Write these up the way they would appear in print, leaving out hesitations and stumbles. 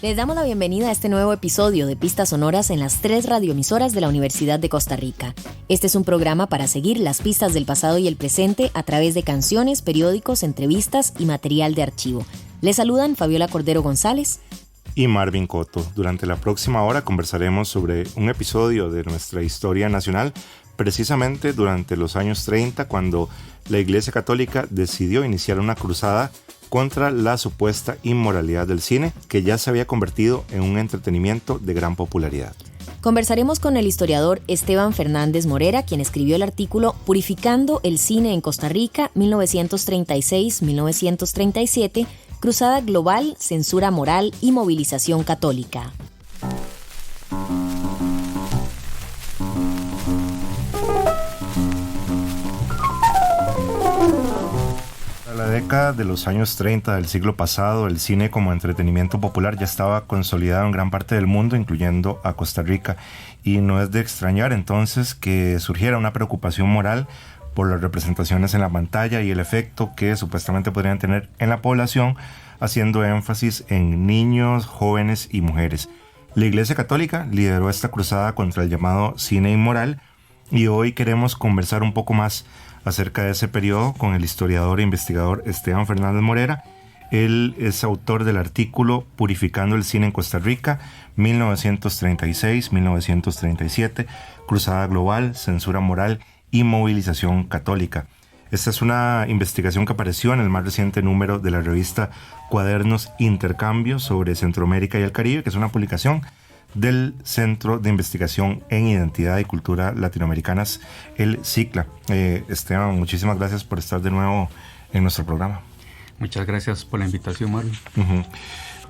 Les damos la bienvenida a este nuevo episodio de Pistas Sonoras en las 3 radioemisoras de la Universidad de Costa Rica. Este es un programa para seguir las pistas del pasado y el presente a través de canciones, periódicos, entrevistas y material de archivo. Les saludan Fabiola Cordero González y Marvin Coto. Durante la próxima hora conversaremos sobre un episodio de nuestra historia nacional, precisamente durante los años 30, cuando la Iglesia Católica decidió iniciar una cruzada contra la supuesta inmoralidad del cine, que ya se había convertido en un entretenimiento de gran popularidad. Conversaremos con el historiador Esteban Fernández Morera, quien escribió el artículo Purificando el cine en Costa Rica, 1936-1937, Cruzada Global, Censura Moral y Movilización Católica. En la década de los años 30 del siglo pasado, el cine como entretenimiento popular ya estaba consolidado en gran parte del mundo, incluyendo a Costa Rica, y no es de extrañar entonces que surgiera una preocupación moral por las representaciones en la pantalla y el efecto que supuestamente podrían tener en la población, haciendo énfasis en niños, jóvenes y mujeres. La Iglesia Católica lideró esta cruzada contra el llamado cine inmoral, y hoy queremos conversar un poco más acerca de ese periodo con el historiador e investigador Esteban Fernández Morera. Él es autor del artículo Purificando el cine en Costa Rica, 1936-1937, Cruzada Global, Censura Moral y Movilización Católica. Esta es una investigación que apareció en el más reciente número de la revista Cuadernos Intercambio sobre Centroamérica y el Caribe, que es una publicación del Centro de Investigación en Identidad y Cultura Latinoamericanas, el CICLA. Esteban, muchísimas gracias por estar de nuevo en nuestro programa. Muchas gracias por la invitación, Marlon.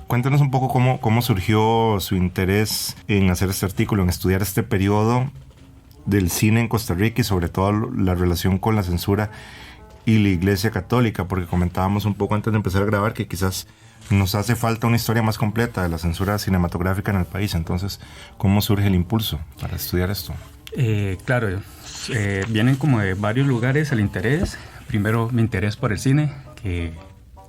Cuéntanos un poco cómo surgió su interés en hacer este artículo, en estudiar este periodo del cine en Costa Rica y sobre todo la relación con la censura y la Iglesia Católica, porque comentábamos un poco antes de empezar a grabar que quizás nos hace falta una historia más completa de la censura cinematográfica en el país. Entonces, ¿cómo surge el impulso para estudiar esto? Claro, vienen como de varios lugares el interés. Primero, mi interés por el cine, que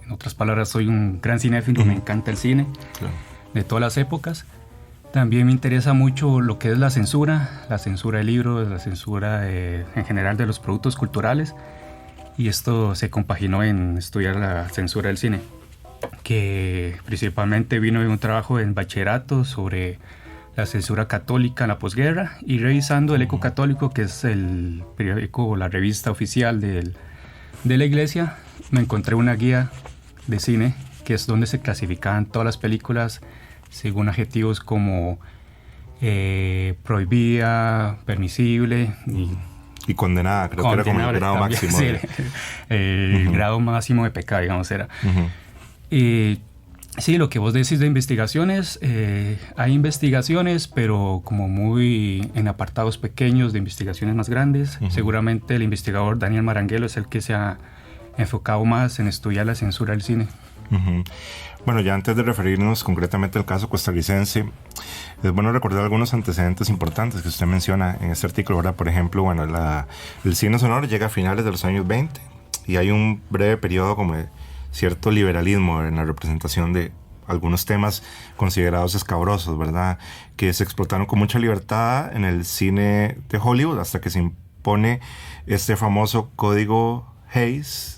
en otras palabras soy un gran cinéfilo, me encanta el cine, claro, de todas las épocas. También me interesa mucho lo que es la censura de libros, la censura en general de los productos culturales, y esto se compaginó en estudiar la censura del cine, que principalmente vino de un trabajo en bachillerato sobre la censura católica en la posguerra, y revisando el Eco Católico, que es el periódico o la revista oficial de la iglesia, me encontré una guía de cine, que es donde se clasificaban todas las películas según adjetivos como prohibida, permisible y condenada, creo que era como el grado también, máximo. Sí, el grado máximo de pecado, digamos, era. Sí, lo que vos decís de investigaciones, hay investigaciones, pero como muy en apartados pequeños de investigaciones más grandes. Seguramente el investigador Daniel Maranguelo es el que se ha enfocado más en estudiar la censura del cine. Bueno, ya antes de referirnos concretamente al caso costarricense, es bueno recordar algunos antecedentes importantes que usted menciona en este artículo, ¿verdad? Por ejemplo, bueno, el cine sonoro llega a finales de los años 20 y hay un breve periodo como de cierto liberalismo en la representación de algunos temas considerados escabrosos, ¿verdad? Que se explotaron con mucha libertad en el cine de Hollywood hasta que se impone este famoso código Hays,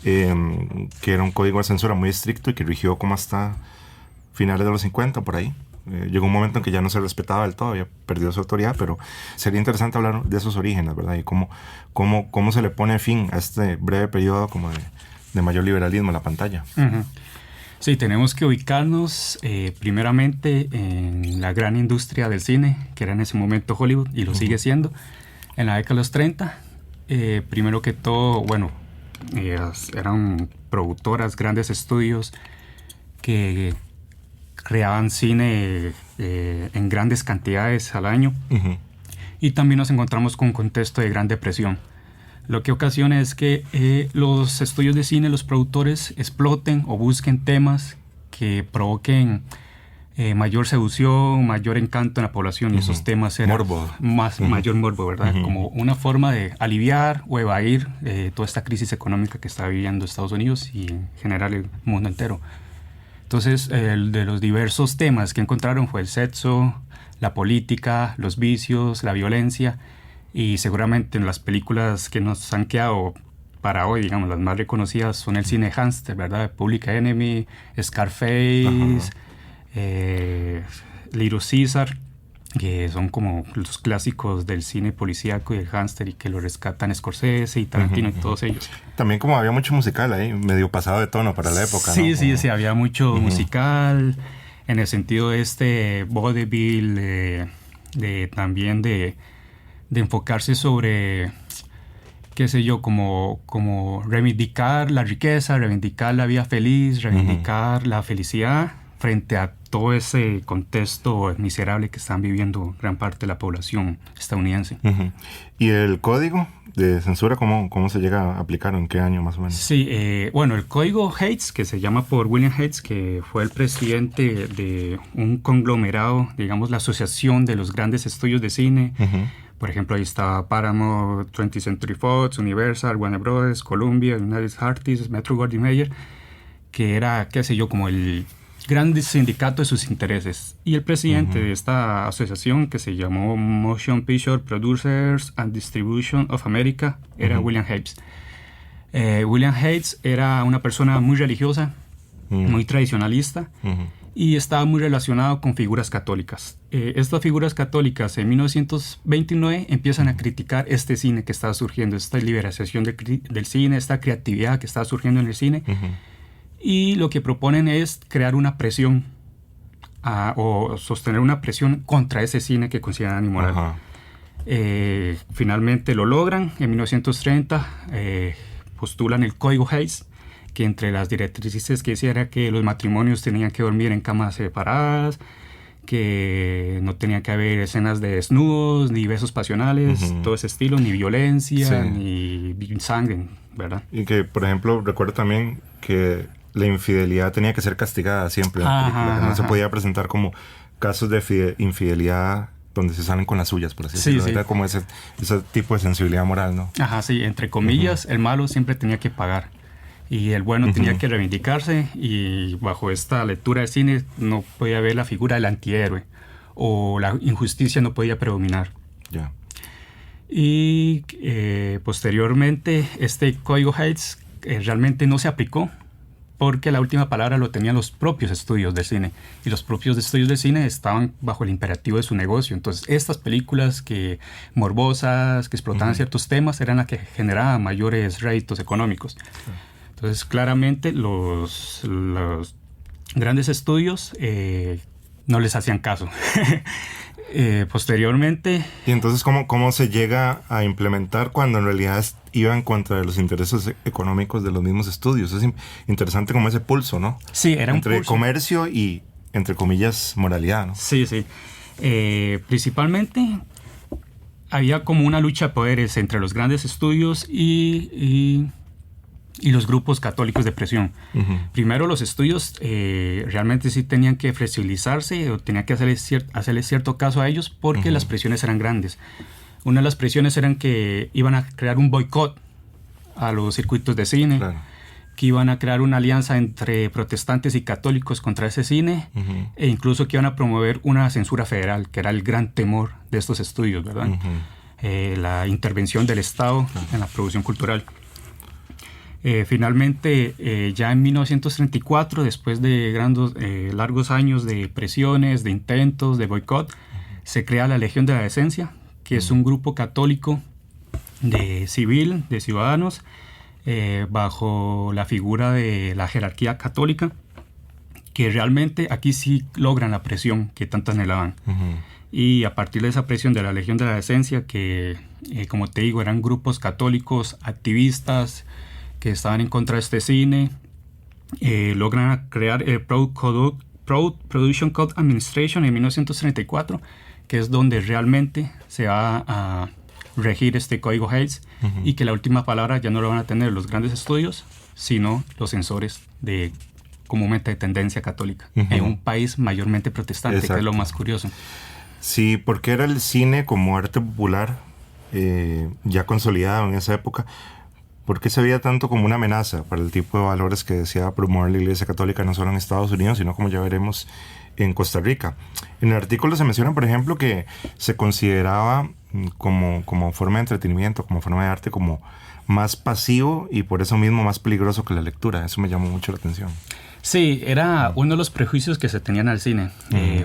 que era un código de censura muy estricto y que rigió como hasta finales de los 50, por ahí. Llegó un momento en que ya no se respetaba del todo, ya perdió su autoridad, pero sería interesante hablar de esos orígenes, ¿verdad? Y cómo se le pone fin a este breve periodo como de mayor liberalismo en la pantalla. Sí, tenemos que ubicarnos primeramente en la gran industria del cine, que era en ese momento Hollywood, y lo sigue siendo. En la década de los 30, primero que todo, bueno, eran productoras, grandes estudios que creaban cine en grandes cantidades al año. Y también nos encontramos con un contexto de gran depresión. Lo que ocasiona es que los estudios de cine, los productores, exploten o busquen temas que provoquen mayor seducción, mayor encanto en la población, y esos temas eran morbo. Mayor morbo, ¿verdad? Como una forma de aliviar o evadir toda esta crisis económica que está viviendo Estados Unidos y en general el mundo entero. Entonces, de los diversos temas que encontraron fue el sexo, la política, los vicios, la violencia, y seguramente en las películas que nos han quedado para hoy, digamos, las más reconocidas son el cine gángster, ¿verdad? Public Enemy, Scarface, Little Caesar, que son como los clásicos del cine policíaco y el gángster, y que lo rescatan Scorsese y Tarantino y todos ellos. También como había mucho musical ahí, medio pasado de tono para la época, sí, ¿no? Sí, había mucho musical, en el sentido de vaudeville, también de enfocarse sobre, qué sé yo, como reivindicar la riqueza, reivindicar la vida feliz, reivindicar la felicidad frente a todo ese contexto miserable que están viviendo gran parte de la población estadounidense. ¿Y el código de censura cómo se llega a aplicar? ¿En qué año más o menos? Sí, bueno, el código Hays, que se llama por William Hays, que fue el presidente de un conglomerado, digamos, la asociación de los grandes estudios de cine. Por ejemplo, ahí está Paramount, 20th Century Fox, Universal, Warner Bros., Columbia, United Artists, Metro-Goldwyn-Mayer, que era, qué sé yo, como el gran sindicato de sus intereses. Y el presidente de esta asociación, que se llamó Motion Picture Producers and Distribution of America, era William Hays. William Hays era una persona muy religiosa, muy tradicionalista, y estaba muy relacionado con figuras católicas. Estas figuras católicas en 1929 empiezan a criticar este cine que estaba surgiendo, esta liberación del cine, esta creatividad que estaba surgiendo en el cine. Y lo que proponen es crear una presión o sostener una presión contra ese cine que consideran inmoral. Finalmente lo logran. En 1930 postulan el Código Hays, que entre las directrices que decía era que los matrimonios tenían que dormir en camas separadas, que no tenía que haber escenas de desnudos, ni besos pasionales, todo ese estilo, ni violencia, ni sangre, ¿verdad? Y que, por ejemplo, recuerdo también que la infidelidad tenía que ser castigada siempre en la película, que no se podía presentar como casos de infidelidad donde se salen con las suyas, por así decirlo. Era como ese tipo de sensibilidad moral, ¿no? Sí, entre comillas, el malo siempre tenía que pagar y el bueno tenía que reivindicarse, y bajo esta lectura de cine no podía haber la figura del antihéroe, o la injusticia no podía predominar. Y posteriormente este Código Hays realmente no se aplicó, porque la última palabra lo tenían los propios estudios de cine, y los propios estudios de cine estaban bajo el imperativo de su negocio. Entonces estas películas morbosas, que explotaban ciertos temas, eran las que generaban mayores réditos económicos. Entonces claramente los grandes estudios no les hacían caso. Posteriormente... ¿Y entonces cómo se llega a implementar cuando en realidad iba en contra de los intereses económicos de los mismos estudios? Es interesante como ese pulso, ¿no? Sí, era entre un pulso. Comercio y, entre comillas, moralidad, ¿no? Sí. Principalmente había como una lucha de poderes entre los grandes estudios y los grupos católicos de presión. Primero, los estudios realmente sí tenían que flexibilizarse, o tenían que hacerle cierto caso a ellos, porque las presiones eran grandes. Una de las presiones eran que iban a crear un boicot a los circuitos de cine, que iban a crear una alianza entre protestantes y católicos contra ese cine, e incluso que iban a promover una censura federal, que era el gran temor de estos estudios, ¿verdad? La intervención del Estado en la producción cultural. Finalmente, ya en 1934, después de largos años de presiones, de intentos, de boicot, se crea la Legión de la Decencia, que es un grupo católico de ciudadanos, bajo la figura de la jerarquía católica, que realmente aquí sí logran la presión que tanto anhelaban. Y a partir de esa presión de la Legión de la Decencia, que como te digo, eran grupos católicos activistas que estaban en contra de este cine, logran crear el Production Code Administration en 1934, que es donde realmente se va a regir este Código Hays, y que la última palabra ya no lo van a tener los grandes estudios, sino los censores comúnmente de tendencia católica, en un país mayormente protestante. Exacto. Que es lo más curioso. Sí, porque era el cine como arte popular ya consolidado en esa época, ¿Por qué se veía tanto como una amenaza para el tipo de valores que deseaba promover la Iglesia Católica no solo en Estados Unidos, sino como ya veremos en Costa Rica? En el artículo se menciona, por ejemplo, que se consideraba como forma de entretenimiento, como forma de arte, como más pasivo y por eso mismo más peligroso que la lectura. Eso me llamó mucho la atención. Sí, era uno de los prejuicios que se tenían al cine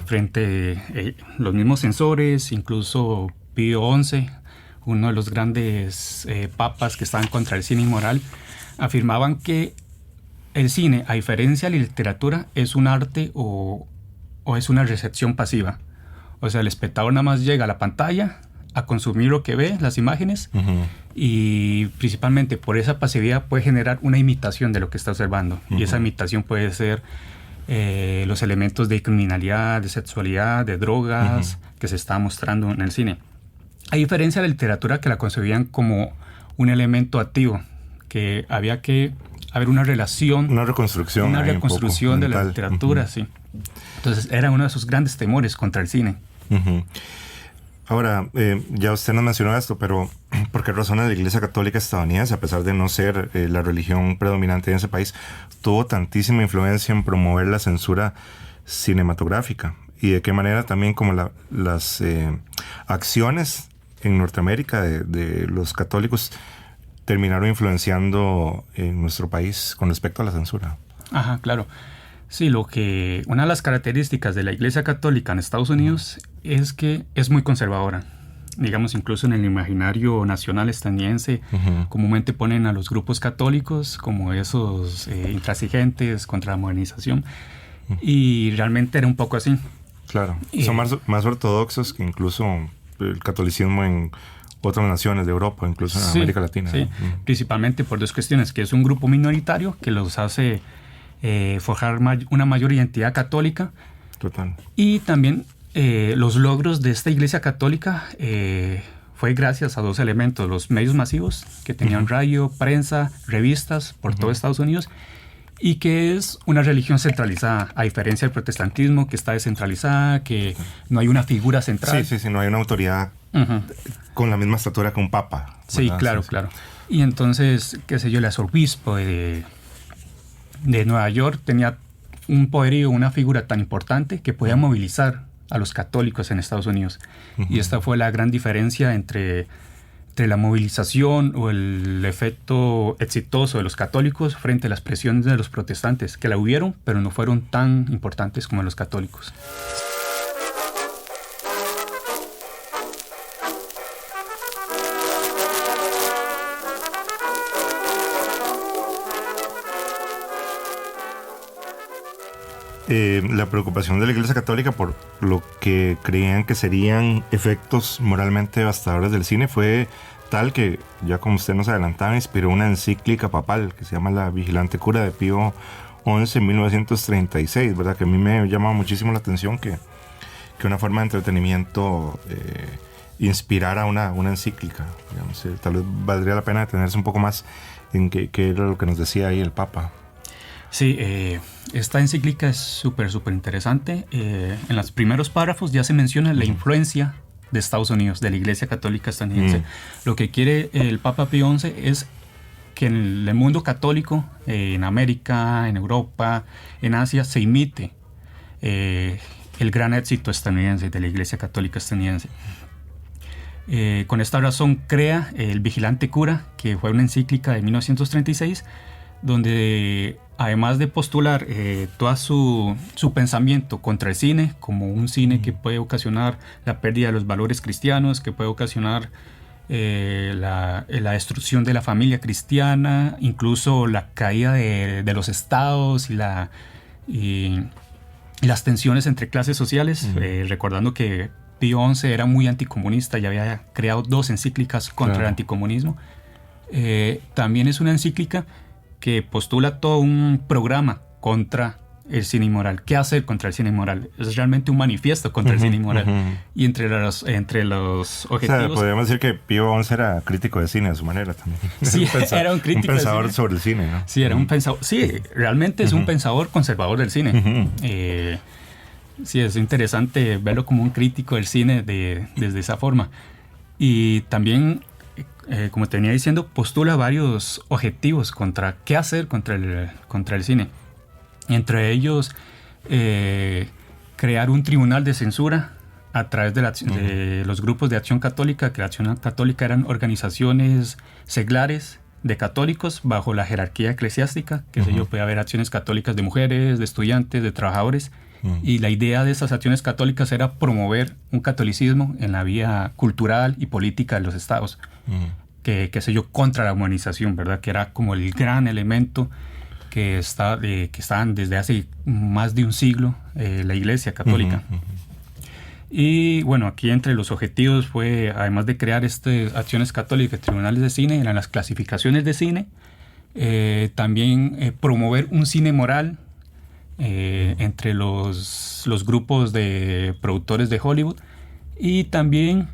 frente a los mismos censores, incluso Pío XI, uno de los grandes papas que estaban contra el cine inmoral, afirmaban que el cine, a diferencia de la literatura, es un arte o es una recepción pasiva. O sea, el espectador nada más llega a la pantalla a consumir lo que ve, las imágenes, y principalmente por esa pasividad puede generar una imitación de lo que está observando. Y esa imitación puede ser los elementos de criminalidad, de sexualidad, de drogas que se está mostrando en el cine. A diferencia de la literatura, que la concebían como un elemento activo, que había que haber una relación, una reconstrucción de la literatura, sí. Entonces era uno de sus grandes temores contra el cine. Ahora, ya usted nos mencionó esto, pero ¿por qué razones la Iglesia Católica estadounidense, a pesar de no ser la religión predominante en ese país, tuvo tantísima influencia en promover la censura cinematográfica? Y de qué manera también como las acciones en Norteamérica de los católicos terminaron influenciando en nuestro país con respecto a la censura. Ajá, claro. Sí, una de las características de la Iglesia Católica en Estados Unidos es que es muy conservadora. Digamos, incluso en el imaginario nacional estadounidense, comúnmente ponen a los grupos católicos como esos intransigentes contra la modernización. Y realmente era un poco así. Claro, son más ortodoxos que incluso el catolicismo en otras naciones de Europa, incluso en América Latina. Sí, principalmente por dos cuestiones, que es un grupo minoritario que los hace forjar una mayor identidad católica. Total. Y también los logros de esta Iglesia Católica fue gracias a dos elementos: los medios masivos, que tenían radio, prensa, revistas por todo Estados Unidos, y que es una religión centralizada, a diferencia del protestantismo, que está descentralizada, que no hay una figura central. Sí, no hay una autoridad con la misma estatura que un papa, ¿verdad? Sí, claro. Y entonces, qué sé yo, el arzobispo de Nueva York tenía un poderío, una figura tan importante que podía movilizar a los católicos en Estados Unidos. Y esta fue la gran diferencia entre la movilización o el efecto exitoso de los católicos frente a las presiones de los protestantes, que la hubieron, pero no fueron tan importantes como los católicos. La preocupación de la Iglesia Católica por lo que creían que serían efectos moralmente devastadores del cine fue tal que, ya como usted nos adelantaba, inspiró una encíclica papal que se llama La Vigilante Cura de Pío XI en 1936, ¿verdad? Que a mí me llama muchísimo la atención que una forma de entretenimiento inspirara una encíclica. Digamos, tal vez valdría la pena detenerse un poco más en qué era lo que nos decía ahí el Papa. Sí, esta encíclica es súper interesante. En los primeros párrafos ya se menciona la influencia de Estados Unidos, de la Iglesia Católica estadounidense. Lo que quiere el Papa Pío XI es que en el mundo católico, en América, en Europa, en Asia, se imite el gran éxito estadounidense, de la Iglesia Católica estadounidense. Con esta razón crea el Vigilante Cura, que fue una encíclica de 1936, donde además de postular todo su pensamiento contra el cine, como un cine que puede ocasionar la pérdida de los valores cristianos, que puede ocasionar la destrucción de la familia cristiana, incluso la caída de los estados y las tensiones entre clases sociales, recordando que Pío XI era muy anticomunista y había creado 2 encíclicas contra el anticomunismo. También es una encíclica que postula todo un programa contra el cine inmoral. ¿Qué hacer contra el cine inmoral? Es realmente un manifiesto contra el cine inmoral. Y entre los objetivos... O sea, podríamos decir que Pío XI era crítico de cine a su manera también. Sí, era un crítico. Un pensador sobre el cine, ¿no? Sí, era un pensador. Sí, realmente es un pensador conservador del cine. Sí, es interesante verlo como un crítico del cine desde esa forma. Y también como te venía diciendo, postula varios objetivos contra qué hacer contra el cine. Entre ellos, crear un tribunal de censura a través de los grupos de Acción Católica, que la Acción Católica eran organizaciones seglares de católicos bajo la jerarquía eclesiástica, que sé yo, puede haber acciones católicas de mujeres, de estudiantes, de trabajadores, y la idea de esas acciones católicas era promover un catolicismo en la vía cultural y política de los estados, que sé yo, contra la humanización, ¿verdad? Que era como el gran elemento que estaban desde hace más de un siglo la Iglesia Católica. Y bueno, aquí entre los objetivos fue, además de crear acciones católicas, tribunales de cine, eran las clasificaciones de cine, también promover un cine moral entre los grupos de productores de Hollywood, y también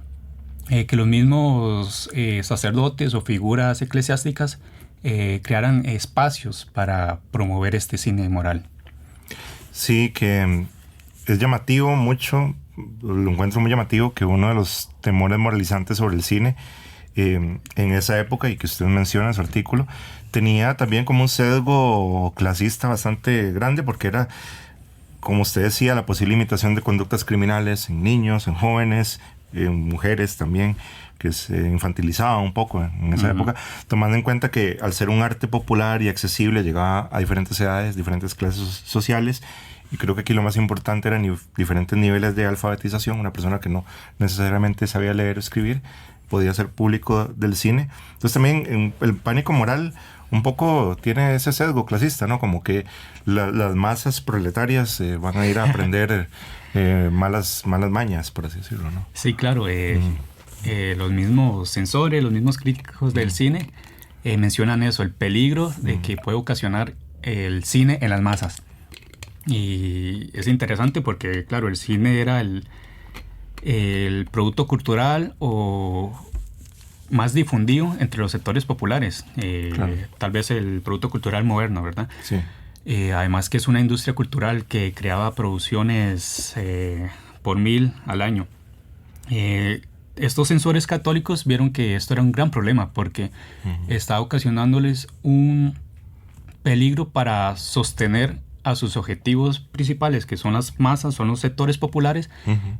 que los mismos sacerdotes o figuras eclesiásticas crearan espacios para promover este cine moral. Sí, que es llamativo mucho, lo encuentro muy llamativo, que uno de los temores moralizantes sobre el cine en esa época, y que usted menciona en su artículo, tenía también como un sesgo clasista bastante grande, porque era, como usted decía, la posible imitación de conductas criminales en niños, en jóvenes, en mujeres también, que se infantilizaba un poco en esa época, tomando en cuenta que al ser un arte popular y accesible llegaba a diferentes edades, diferentes clases sociales, y creo que aquí lo más importante eran diferentes niveles de alfabetización. Una persona que no necesariamente sabía leer o escribir podía ser público del cine. Entonces también el pánico moral un poco tiene ese sesgo clasista, ¿no? Como que las masas proletarias van a ir a aprender malas mañas, por así decirlo, ¿no? Sí, claro. Los mismos censores, los mismos críticos del cine mencionan eso, el peligro de que puede ocasionar el cine en las masas. Y es interesante porque, claro, el cine era el producto cultural o más difundido entre los sectores populares. Claro. Tal vez el producto cultural moderno, ¿verdad? Sí. Además que es una industria cultural que creaba producciones por 1000 al año. Estos censores católicos vieron que esto era un gran problema porque estaba ocasionándoles un peligro para sostener a sus objetivos principales, que son las masas, son los sectores populares,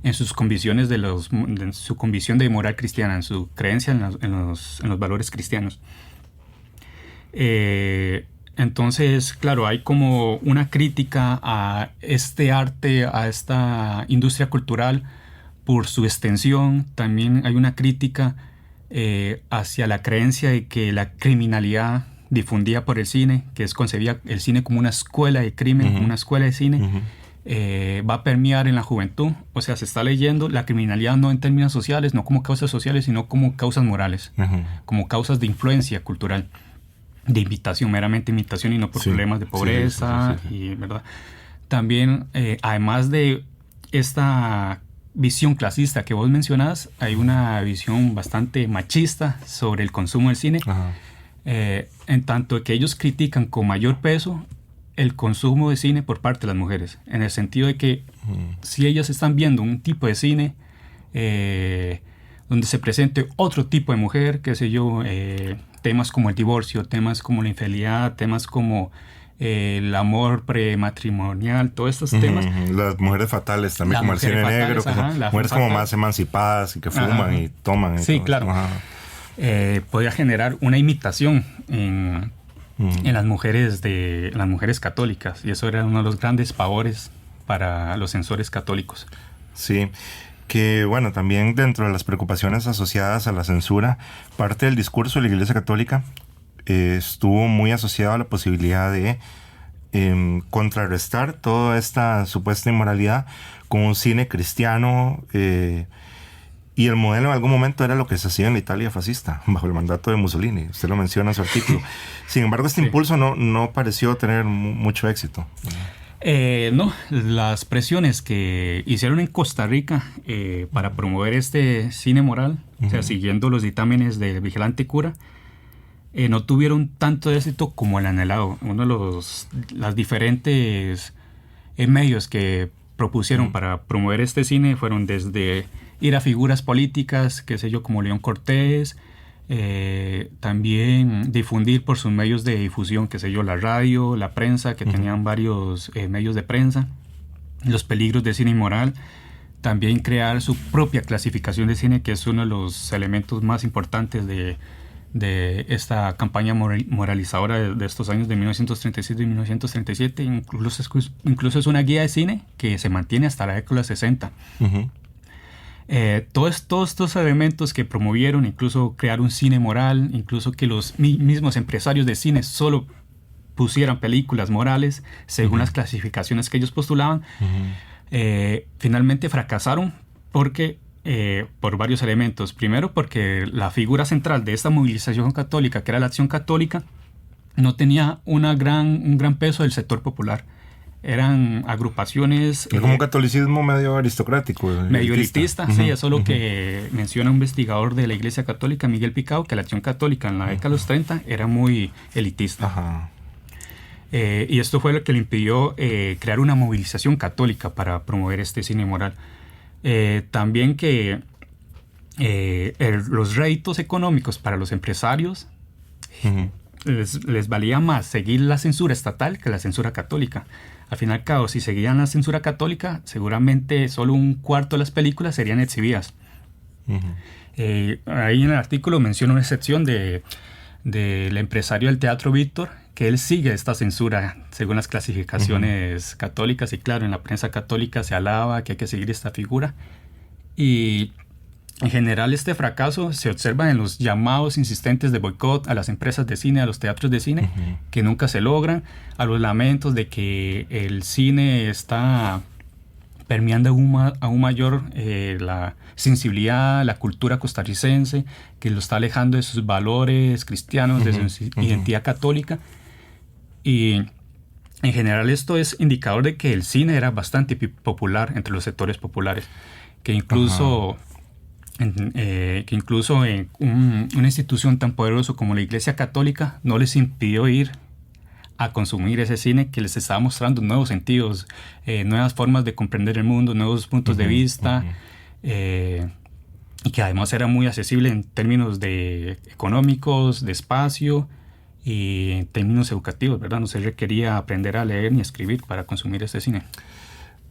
en sus convicciones en su convicción de moral cristiana, en su creencia en los valores cristianos. Entonces, claro, hay como una crítica a este arte, a esta industria cultural por su extensión. También hay una crítica hacia la creencia de que la criminalidad difundida por el cine, que concebía el cine como una escuela de crimen, como una escuela de cine, va a permear en la juventud. O sea, se está leyendo la criminalidad no en términos sociales, no como causas sociales, sino como causas morales, como causas de influencia cultural, de imitación, meramente imitación y no por problemas de pobreza, y ¿verdad? También, además de esta visión clasista que vos mencionás, hay una visión bastante machista sobre el consumo del cine. En tanto que ellos critican con mayor peso el consumo de cine por parte de las mujeres, en el sentido de que si ellas están viendo un tipo de cine donde se presente otro tipo de mujer, qué sé yo, temas como el divorcio, temas como la infidelidad, temas como el amor prematrimonial, todos estos temas. Las mujeres fatales también, como el cine negro, que son mujeres como más emancipadas y que fuman y toman. Sí, claro. Podía generar una imitación en las mujeres católicas, y eso era uno de los grandes pavores para los censores católicos. Sí, que bueno, también dentro de las preocupaciones asociadas a la censura, parte del discurso de la Iglesia Católica estuvo muy asociado a la posibilidad de contrarrestar toda esta supuesta inmoralidad con un cine cristiano, y el modelo en algún momento era lo que se hacía en la Italia fascista, bajo el mandato de Mussolini. Usted lo menciona en su artículo. Sin embargo, este impulso no pareció tener mucho éxito. No, las presiones que hicieron en Costa Rica para promover este cine moral, o sea, siguiendo los dictámenes del vigilante cura, no tuvieron tanto éxito como el anhelado. Uno de las diferentes medios que propusieron para promover este cine fueron desde ir a figuras políticas, qué sé yo, como León Cortés, También difundir por sus medios de difusión, qué sé yo, la radio, la prensa, que tenían varios medios de prensa, los peligros del cine inmoral. También crear su propia clasificación de cine, que es uno de los elementos más importantes de esta campaña moralizadora de estos años de 1937 y 1937. Incluso es una guía de cine que se mantiene hasta la década de 60. Uh-huh. Todos estos elementos que promovieron, incluso crear un cine moral, incluso que los mismos empresarios de cine solo pusieran películas morales según las clasificaciones que ellos postulaban, finalmente fracasaron porque por varios elementos. Primero, porque la figura central de esta movilización católica, que era la Acción Católica, no tenía un gran peso del sector popular. Eran agrupaciones... como un catolicismo medio aristocrático. Medio elitista, sí. Eso es lo que menciona un investigador de la Iglesia Católica, Miguel Picao, que la Acción Católica en la década de los 30 era muy elitista. Ajá. Y esto fue lo que le impidió crear una movilización católica para promover este cine moral. También que los réditos económicos para los empresarios les valía más seguir la censura estatal que la censura católica. Al fin y al cabo, si seguían la censura católica, seguramente solo un cuarto de las películas serían exhibidas. Ahí en el artículo menciona una excepción del empresario del Teatro Víctor, que él sigue esta censura según las clasificaciones católicas, y claro, en la prensa católica se alaba que hay que seguir esta figura. Y en general este fracaso se observa en los llamados insistentes de boicot a las empresas de cine, a los teatros de cine, que nunca se logran, a los lamentos de que el cine está permeando aún mayor la sensibilidad, la cultura costarricense, que lo está alejando de sus valores cristianos, de su identidad católica. Y en general esto es indicador de que el cine era bastante popular entre los sectores populares, que incluso una institución tan poderosa como la Iglesia Católica no les impidió ir a consumir ese cine, que les estaba mostrando nuevos sentidos, nuevas formas de comprender el mundo, nuevos puntos de vista, y que además era muy accesible en términos económicos, de espacio y en términos educativos, ¿verdad? No se requería aprender a leer ni a escribir para consumir ese cine.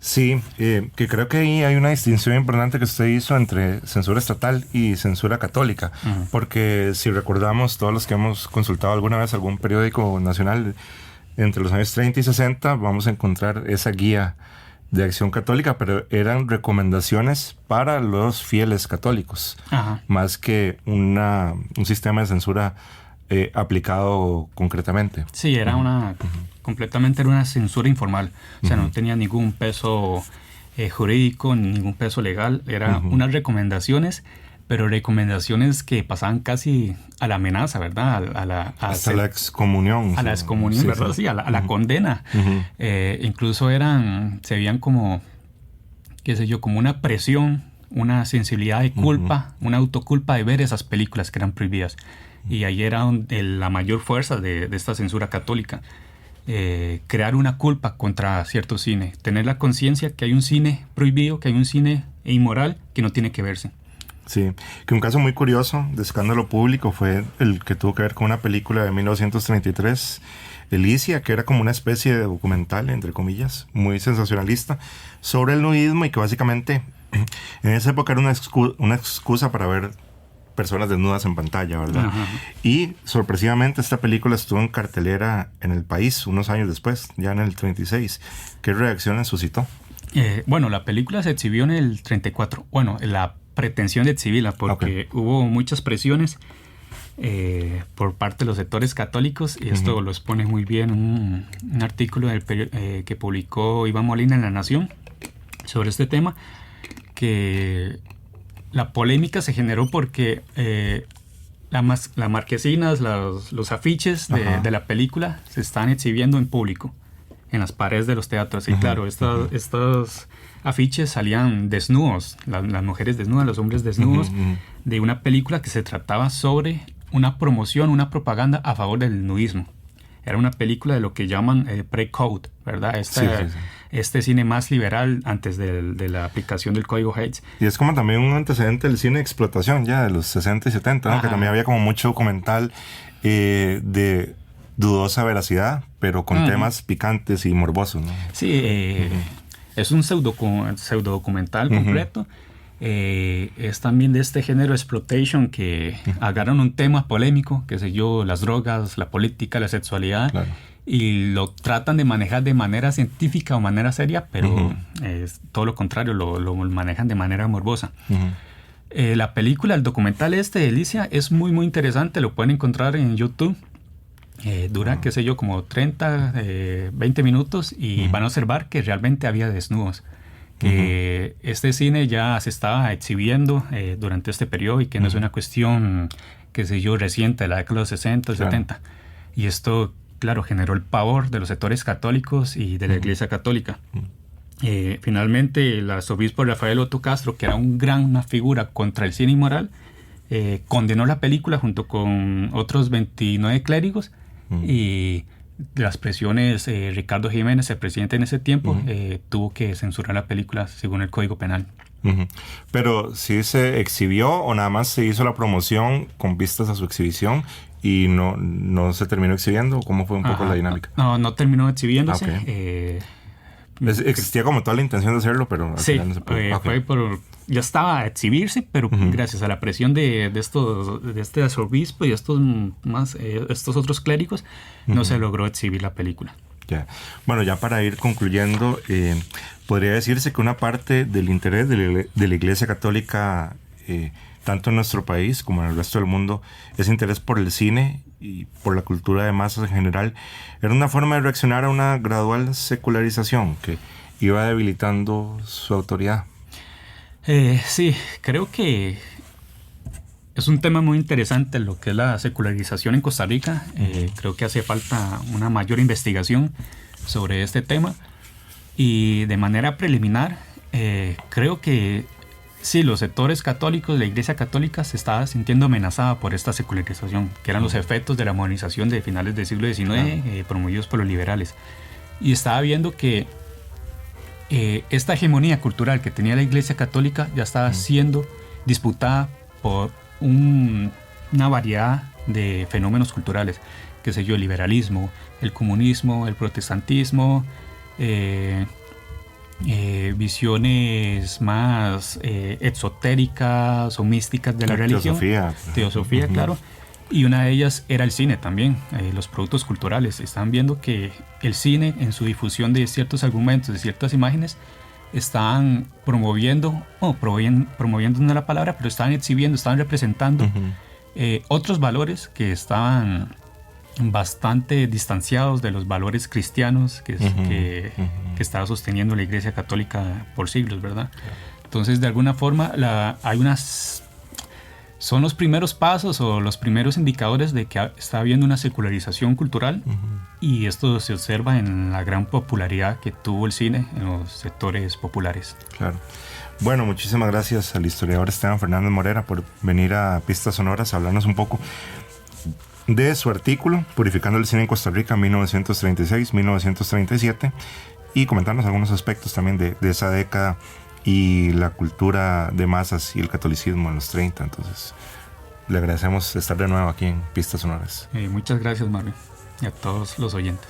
Sí, que creo que ahí hay una distinción importante que usted hizo entre censura estatal y censura católica, porque si recordamos, todos los que hemos consultado alguna vez algún periódico nacional entre los años 30 y 60, vamos a encontrar esa guía de Acción Católica, pero eran recomendaciones para los fieles católicos, más que un sistema de censura aplicado concretamente. Sí, era completamente era una censura informal. O sea, no tenía ningún peso jurídico, ningún peso legal. Eran unas recomendaciones, pero recomendaciones que pasaban casi a la amenaza, ¿verdad? Hasta la excomunión. A la excomunión, ¿verdad? Sí, a la condena. Incluso se veían como, qué sé yo, como una presión, una sensibilidad de culpa, una autoculpa de ver esas películas que eran prohibidas. Y ahí era la mayor fuerza de esta censura católica. Crear una culpa contra cierto cine. Tener la conciencia que hay un cine prohibido, que hay un cine inmoral que no tiene que verse. Sí, que un caso muy curioso de escándalo público fue el que tuvo que ver con una película de 1933, Elicia, que era como una especie de documental, entre comillas, muy sensacionalista, sobre el nudismo, y que básicamente en esa época era una excusa para ver personas desnudas en pantalla, ¿verdad? Y sorpresivamente esta película estuvo en cartelera en el país unos años después, ya en el 36. ¿Qué reacciones suscitó? Bueno, la película se exhibió en el 34. Bueno, la pretensión de exhibirla, porque hubo muchas presiones por parte de los sectores católicos, y esto lo expone muy bien un artículo que publicó Iván Molina en La Nación sobre este tema, que la polémica se generó porque las marquesinas, los afiches de la película se están exhibiendo en público, en las paredes de los teatros. Y claro, estos afiches salían desnudos, las mujeres desnudas, los hombres desnudos, de una película que se trataba sobre una promoción, una propaganda a favor del nudismo. era una película de lo que llaman pre-code, ¿verdad? Este cine más liberal antes de la aplicación del código Hays. Y es como también un antecedente del cine de explotación ya de los 60 y 70, ¿no? Que también había como mucho documental de dudosa veracidad, pero con temas picantes y morbosos, ¿no? Sí, es un pseudo documental completo. Es también de este género exploitation que agarran un tema polémico, qué sé yo, las drogas, la política, la sexualidad, claro, y lo tratan de manejar de manera científica o manera seria, pero es todo lo contrario, lo manejan de manera morbosa. La película, el documental de Alicia es muy muy interesante, lo pueden encontrar en YouTube. Dura, qué sé yo, como 30, 20 minutos y van a observar que realmente había desnudos. Que este cine ya se estaba exhibiendo durante este periodo y que no es una cuestión, qué sé yo, reciente de la década de los 60, 70. Y esto, claro, generó el pavor de los sectores católicos y de la Iglesia Católica. Finalmente, el arzobispo Rafael Otto Castro, que era una figura contra el cine inmoral, condenó la película junto con otros 29 clérigos y las presiones, Ricardo Jiménez, el presidente en ese tiempo, tuvo que censurar la película según el Código Penal. Pero ¿sí se exhibió o nada más se hizo la promoción con vistas a su exhibición y no se terminó exhibiendo? ¿Cómo fue un poco la dinámica? No terminó exhibiéndose. Existía como toda la intención de hacerlo, pero al final no se pudo. Fue ya estaba a exhibirse, pero gracias a la presión de este arzobispo y estos otros clérigos, no se logró exhibir la película. Ya. Bueno, ya para ir concluyendo, podría decirse que una parte del interés de la Iglesia Católica, tanto en nuestro país como en el resto del mundo, ese interés por el cine y por la cultura de masas en general, era una forma de reaccionar a una gradual secularización que iba debilitando su autoridad. Sí, creo que es un tema muy interesante lo que es la secularización en Costa Rica. Creo que hace falta una mayor investigación sobre este tema y de manera preliminar creo que sí, los sectores católicos, la Iglesia Católica se estaba sintiendo amenazada por esta secularización, que eran los efectos de la modernización de finales del siglo XIX, promovidos por los liberales. Y estaba viendo que esta hegemonía cultural que tenía la Iglesia Católica ya estaba siendo disputada por una variedad de fenómenos culturales, qué sé yo, el liberalismo, el comunismo, el protestantismo, visiones más exotéricas o místicas de la religión. Teosofía, claro. Y una de ellas era el cine también, los productos culturales. Están viendo que el cine, en su difusión de ciertos argumentos, de ciertas imágenes, estaban promoviendo no es la palabra, pero estaban exhibiendo, estaban representando otros valores que estaban bastante distanciados de los valores cristianos que estaba sosteniendo la Iglesia Católica por siglos, ¿verdad? Entonces, de alguna forma, son los primeros pasos o los primeros indicadores de que está habiendo una secularización cultural y esto se observa en la gran popularidad que tuvo el cine en los sectores populares. Claro. Bueno, muchísimas gracias al historiador Esteban Fernández Morera por venir a Pistas Sonoras a hablarnos un poco de su artículo Purificando el cine en Costa Rica 1936-1937 y comentarnos algunos aspectos también de esa década y la cultura de masas y el catolicismo en los 30. Entonces, le agradecemos estar de nuevo aquí en Pistas Sonoras. Muchas gracias, Marvin, y a todos los oyentes.